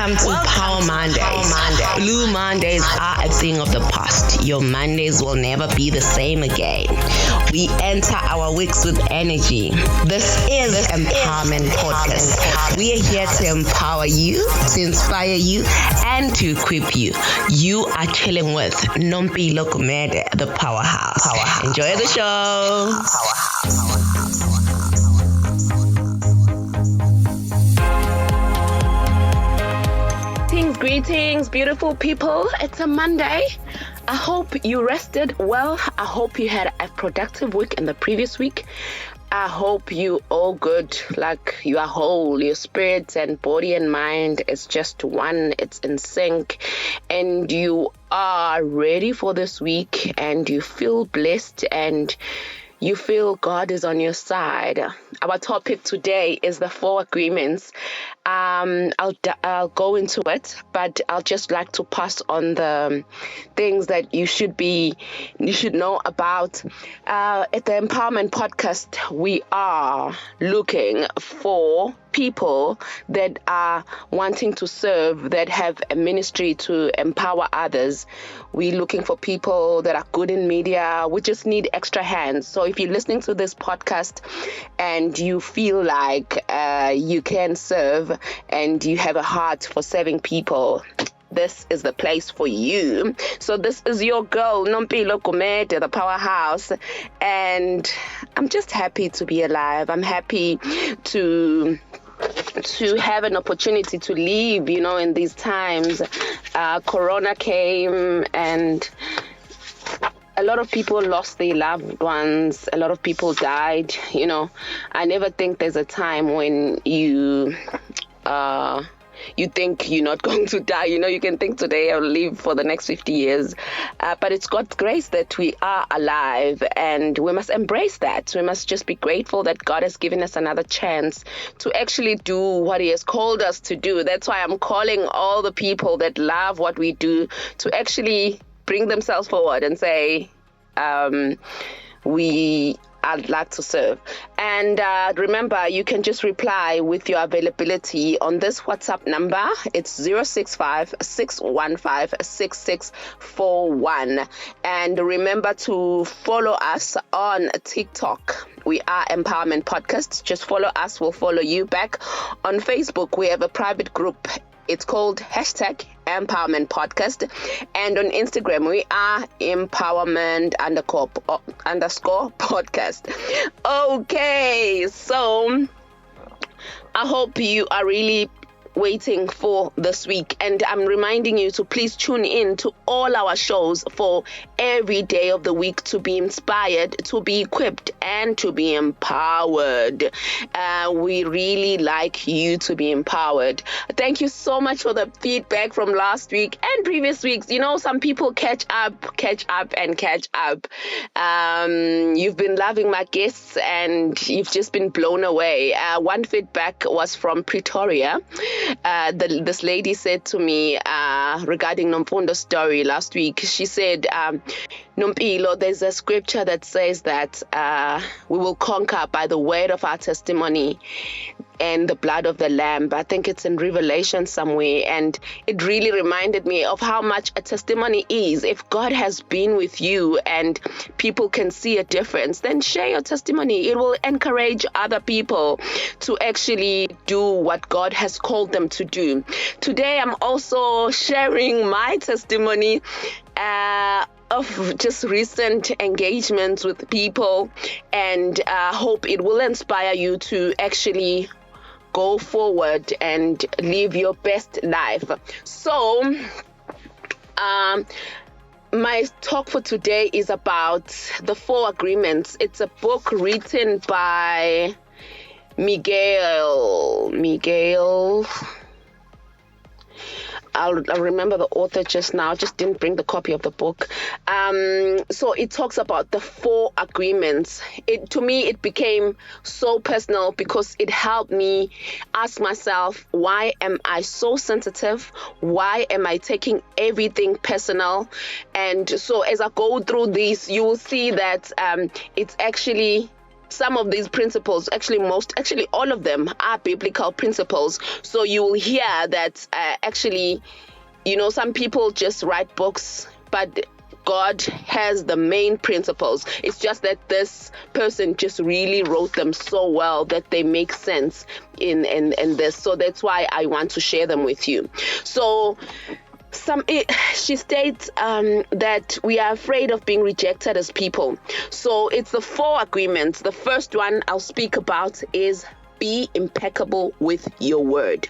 Welcome to Power Mondays. Blue Mondays are a thing of the past. Your Mondays will never be the same again. We enter our weeks with energy. This is Empowerment Podcast. We are here to empower you, to inspire you, and to equip you. You are chilling with Nompilo Gumede, the Powerhouse. Enjoy the show. Greetings, beautiful people. It's a Monday. I hope you rested well. I hope you had a productive week in the previous week. I hope you all good, like you are whole. Your spirit and body and mind is just one. It's in sync, and you are ready for this week, and you feel blessed, and you feel God is on your side. Our topic today is the 4 agreements. I'll go into it, but I'll just like to pass on the things that you should know about. At the Empowerment Podcast, we are looking for people that are wanting to serve, that have a ministry to empower others. We're looking for people that are good in media. We just need extra hands. So if you're listening to this podcast and you feel like you can serve and you have a heart for serving people, this is the place for you. So this is your girl, Nompilo Gumede, the Powerhouse, and I'm just happy to be alive. I'm happy to have an opportunity to live, in these times. Corona came and a lot of people lost their loved ones. A lot of people died. I never think there's a time when you think you're not going to die. You can think today I'll live for the next 50 years. But it's God's grace that we are alive, and we must embrace that. We must just be grateful that God has given us another chance to actually do what He has called us to do. That's why I'm calling all the people that love what we do to actually bring themselves forward and say, I'd like to serve. And remember, you can just reply with your availability on this WhatsApp number. It's 065-615-6641. And remember to follow us on TikTok. We are Empowerment Podcast. Just follow us. We'll follow you back. On Facebook, we have a private group. It's called #Empowerment Podcast. And on Instagram, we are empowerment__ podcast. Okay, so I hope you are really waiting for this week, and I'm reminding you to please tune in to all our shows for every day of the week to be inspired, to be equipped, and to be empowered. We really like you to be empowered. Thank you so much for the feedback from last week and previous weeks. Some people catch up. You've been loving my guests and you've just been blown away. One feedback was from Pretoria. This lady said to me regarding Nomfundo's story last week, she said, Nompilo, there's a scripture that says that we will conquer by the word of our testimony and the blood of the Lamb. I think it's in Revelation somewhere, and it really reminded me of how much a testimony is. If God has been with you and people can see a difference, then share your testimony. It will encourage other people to actually do what God has called them to do. Today, I'm also sharing my testimony of just recent engagements with people, and hope it will inspire you to actually go forward and live your best life. So, my talk for today is about the 4 agreements. It's a book written by Miguel. I'll remember the author just now. Just didn't bring the copy of the book. So it talks about the 4 agreements. To me, it became so personal because it helped me ask myself, why am I so sensitive? Why am I taking everything personal? And so as I go through this, you will see that it's actually some of these principles, actually all of them are biblical principles. So you will hear that some people just write books, but God has the main principles. It's just that this person just really wrote them so well that they make sense in this. So that's why I want to share them with you. So she states that we are afraid of being rejected as people. So it's the 4 agreements. The first one I'll speak about is be impeccable with your word.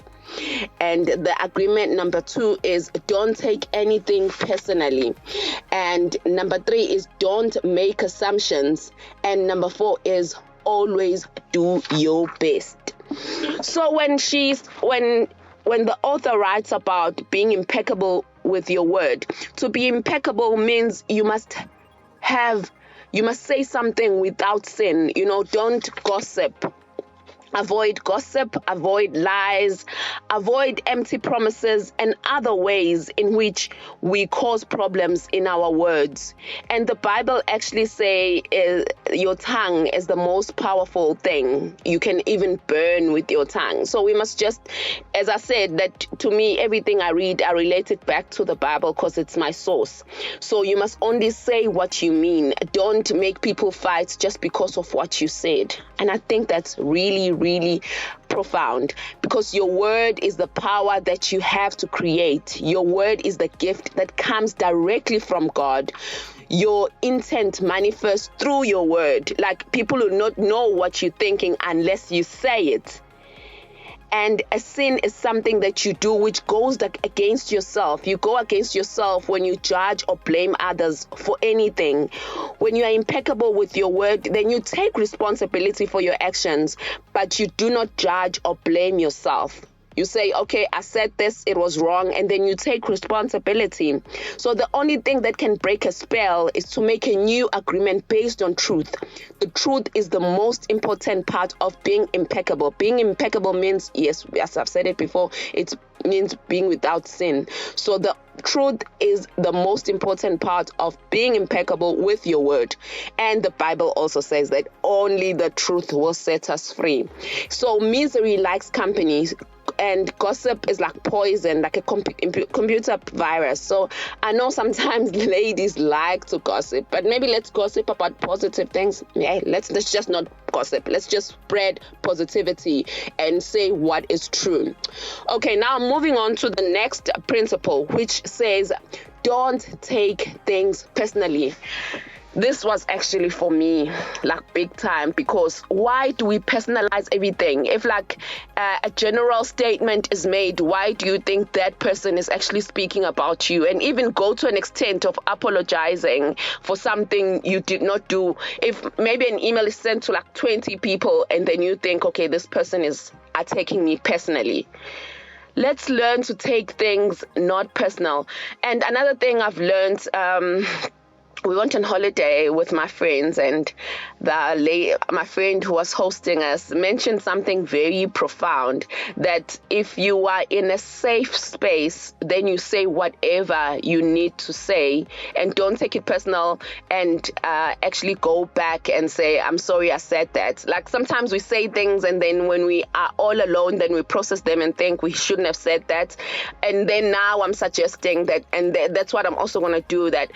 And the agreement number 2 is don't take anything personally. And number 3 is don't make assumptions. And number 4 is always do your best. So when the author writes about being impeccable with your word, to be impeccable means you must say something without sin. Don't gossip. Avoid gossip, avoid lies, avoid empty promises and other ways in which we cause problems in our words. And the Bible actually say your tongue is the most powerful thing. You can even burn with your tongue. So we must just, as I said, that to me, everything I read, I relate it back to the Bible because it's my source. So you must only say what you mean. Don't make people fight just because of what you said. And I think that's really, really profound, because your word is the power that you have to create. Your word is the gift that comes directly from God. Your intent manifests through your word. Like, people will not know what you're thinking unless you say it. And a sin is something that you do which goes against yourself. You go against yourself when you judge or blame others for anything. When you are impeccable with your word, then you take responsibility for your actions, but you do not judge or blame yourself. You say, okay, I said this, it was wrong, and then you take responsibility. So the only thing that can break a spell is to make a new agreement based on truth. The truth is the most important part of being impeccable. Being impeccable means, yes, as I've said it before, it means being without sin. So the truth is the most important part of being impeccable with your word. And the Bible also says that only the truth will set us free. So misery likes company, and gossip is like poison, like a computer virus. So I know sometimes ladies like to gossip, but maybe let's gossip about positive things. Yeah, let's just not gossip. Let's just spread positivity and say what is true. Okay, now moving on to the next principle, which says don't take things personally. This was actually for me like big time, because why do we personalize everything? If like a general statement is made, why do you think that person is actually speaking about you? And even go to an extent of apologizing for something you did not do. If maybe an email is sent to like 20 people and then you think, okay, this person is attacking me personally. Let's learn to take things not personal. And another thing I've learned, we went on holiday with my friends, and my friend who was hosting us mentioned something very profound, that if you are in a safe space, then you say whatever you need to say and don't take it personal, and actually go back and say, I'm sorry I said that. Like, sometimes we say things and then when we are all alone, then we process them and think we shouldn't have said that. And then now I'm suggesting that, and that's what I'm also going to do, that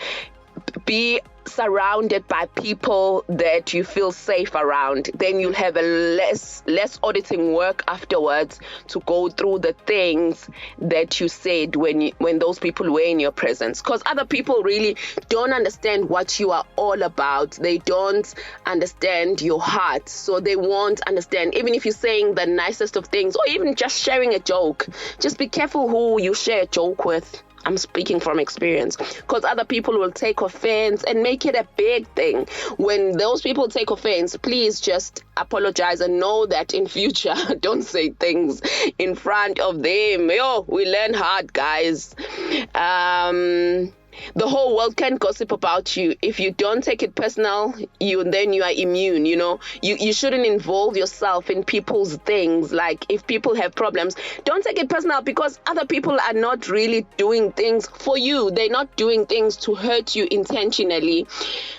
be surrounded by people that you feel safe around. Then you'll have a less auditing work afterwards to go through the things that you said when those people were in your presence. Because other people really don't understand what you are all about. They don't understand your heart, so they won't understand. Even if you're saying the nicest of things, or even just sharing a joke, just be careful who you share a joke with. I'm speaking from experience, because other people will take offense and make it a big thing. When those people take offense, please just apologize and know that in future, don't say things in front of them. We learn hard, guys. the whole world can gossip about you. If you don't take it personal, you are immune. You shouldn't involve yourself in people's things. Like, if people have problems, don't take it personal, because other people are not really doing things for you. They're not doing things to hurt you intentionally.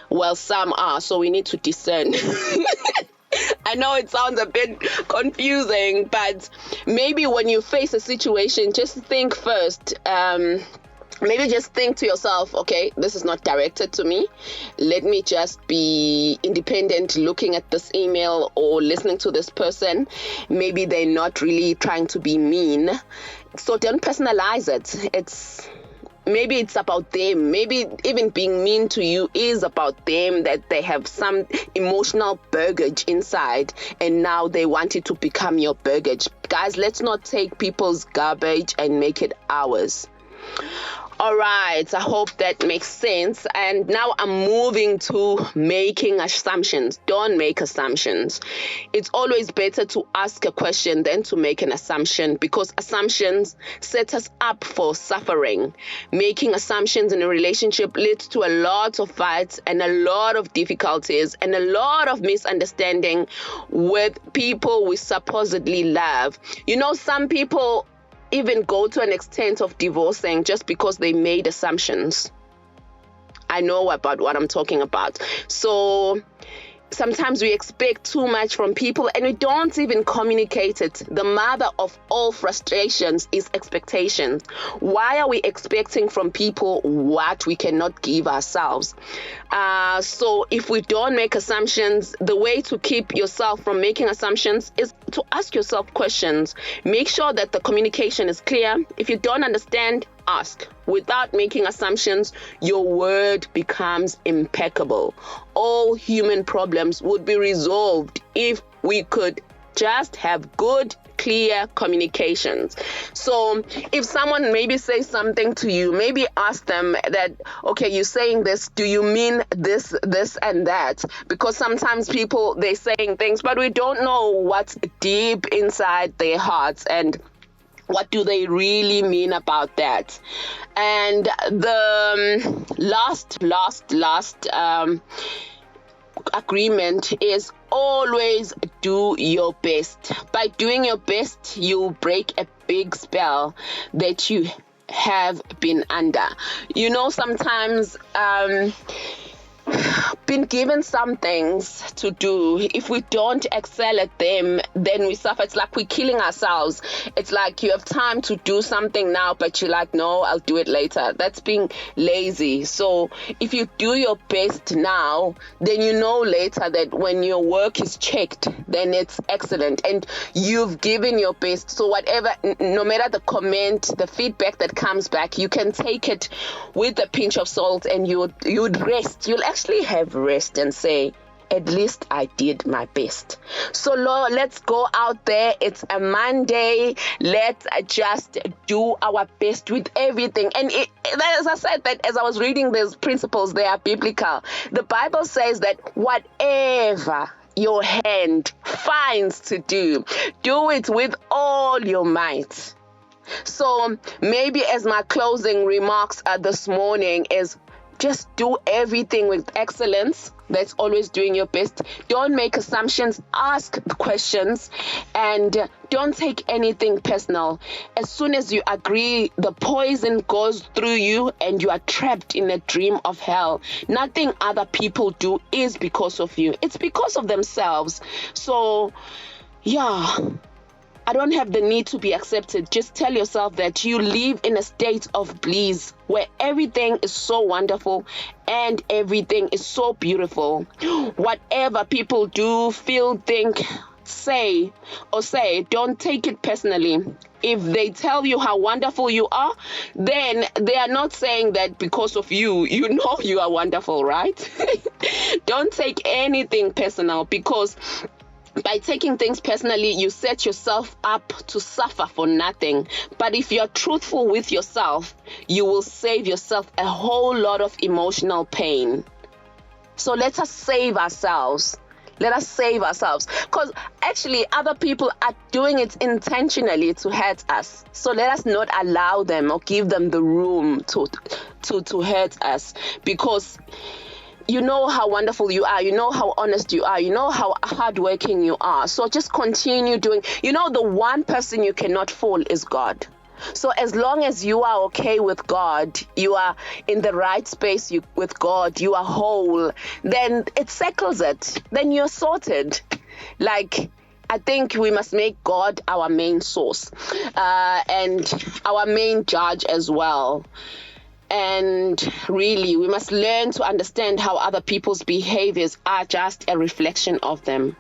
Well, some are, so we need to discern. I know it sounds a bit confusing, but maybe when you face a situation, just think first. Maybe just think to yourself, okay, this is not directed to me. Let me just be independent looking at this email or listening to this person. Maybe they're not really trying to be mean. So don't personalize it. Maybe it's about them. Maybe even being mean to you is about them, that they have some emotional baggage inside and now they want it to become your baggage. Guys, let's not take people's garbage and make it ours. All right, I hope that makes sense. And now I'm moving to making assumptions. Don't make assumptions. It's always better to ask a question than to make an assumption, because assumptions set us up for suffering. Making assumptions in a relationship leads to a lot of fights and a lot of difficulties and a lot of misunderstanding with people we supposedly love. Some people even go to an extent of divorcing just because they made assumptions. I know about what I'm talking about. So sometimes we expect too much from people and we don't even communicate it. The mother of all frustrations is expectations. Why are we expecting from people what we cannot give ourselves? So if we don't make assumptions, the way to keep yourself from making assumptions is to ask yourself questions. Make sure that the communication is clear. If you don't understand, ask. Without making assumptions, your word becomes impeccable. All human problems would be resolved if we could just have good, clear communications. So if someone maybe says something to you, maybe ask them that, okay, you're saying this, do you mean this and that? Because sometimes people, they're saying things, but we don't know what's deep inside their hearts and what do they really mean about that. And the last agreement is always do your best. By doing your best, you'll break a big spell that you have been under. Sometimes been given some things to do. If we don't excel at them, then we suffer. It's like we're killing ourselves. It's like you have time to do something now, but you're like, no, I'll do it later. That's being lazy. So if you do your best now, then you know later that when your work is checked, then it's excellent and you've given your best. So whatever, no matter the comment, the feedback that comes back, you can take it with a pinch of salt and you'd rest. You'll actually have rest and say, at least I did my best. So Lord, let's go out there. It's a Monday. Let's just do our best with everything. And as I said, that as I was reading these principles, they are biblical. The Bible says that whatever your hand finds to do it with all your might. So maybe as my closing remarks this morning is, just do everything with excellence. That's always doing your best. Don't make assumptions, ask questions, and don't take anything personal. As soon as you agree, the poison goes through you and you are trapped in a dream of hell. Nothing other people do is because of you. It's because of themselves. So, yeah. I don't have the need to be accepted. Just tell yourself that you live in a state of bliss where everything is so wonderful and everything is so beautiful. Whatever people do, feel, think, say, don't take it personally. If they tell you how wonderful you are, then they are not saying that because of you. You know you are wonderful, right? Don't take anything personal, because by taking things personally, you set yourself up to suffer for nothing. But if you're truthful with yourself, you will save yourself a whole lot of emotional pain. So let us save ourselves. Let us save ourselves, because actually other people are doing it intentionally to hurt us. So let us not allow them or give them the room to hurt us, because you know how wonderful you are. You know how honest you are. You know how hardworking you are. So just continue doing. You know, the one person you cannot fool is God. So as long as you are okay with God, you are in the right space with God, you are whole, then it settles it. Then you're sorted. Like, I think we must make God our main source and our main judge as well. And really, we must learn to understand how other people's behaviors are just a reflection of them.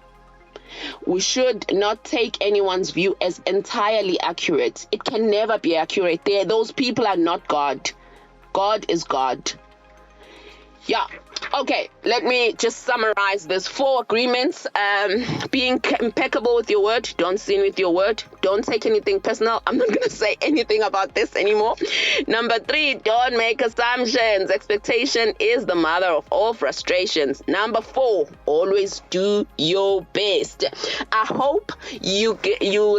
We should not take anyone's view as entirely accurate. It can never be accurate. Those people are not God. God is God. Yeah. Okay, let me just summarize this 4 agreements. Being impeccable with your word. Don't sin with your word. Don't take anything personal. I'm not going to say anything about this anymore. Number 3, don't make assumptions. Expectation is the mother of all frustrations. Number 4, always do your best. I hope you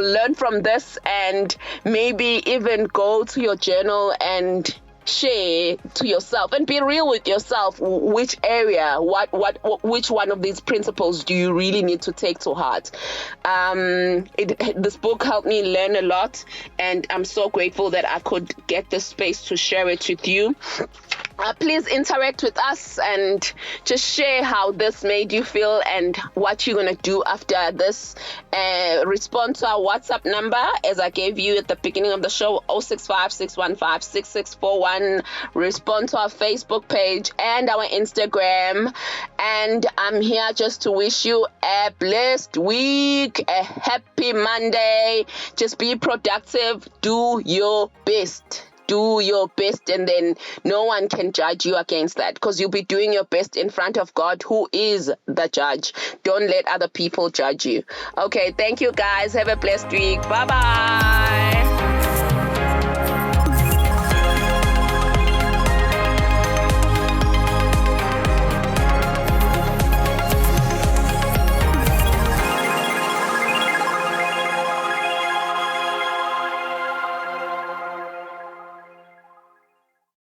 learn from this and maybe even go to your journal and share to yourself and be real with yourself. Which area, which one of these principles do you really need to take to heart? This book helped me learn a lot, and I'm so grateful that I could get this space to share it with you. Please interact with us and just share how this made you feel and what you're going to do after this. Respond to our WhatsApp number, as I gave you at the beginning of the show, 065-615-6641. Respond to our Facebook page and our Instagram. And I'm here just to wish you a blessed week, a happy Monday. Just be productive. Do your best. Do your best, and then no one can judge you against that, because you'll be doing your best in front of God, who is the judge. Don't let other people judge you. Okay, thank you guys. Have a blessed week. Bye-bye.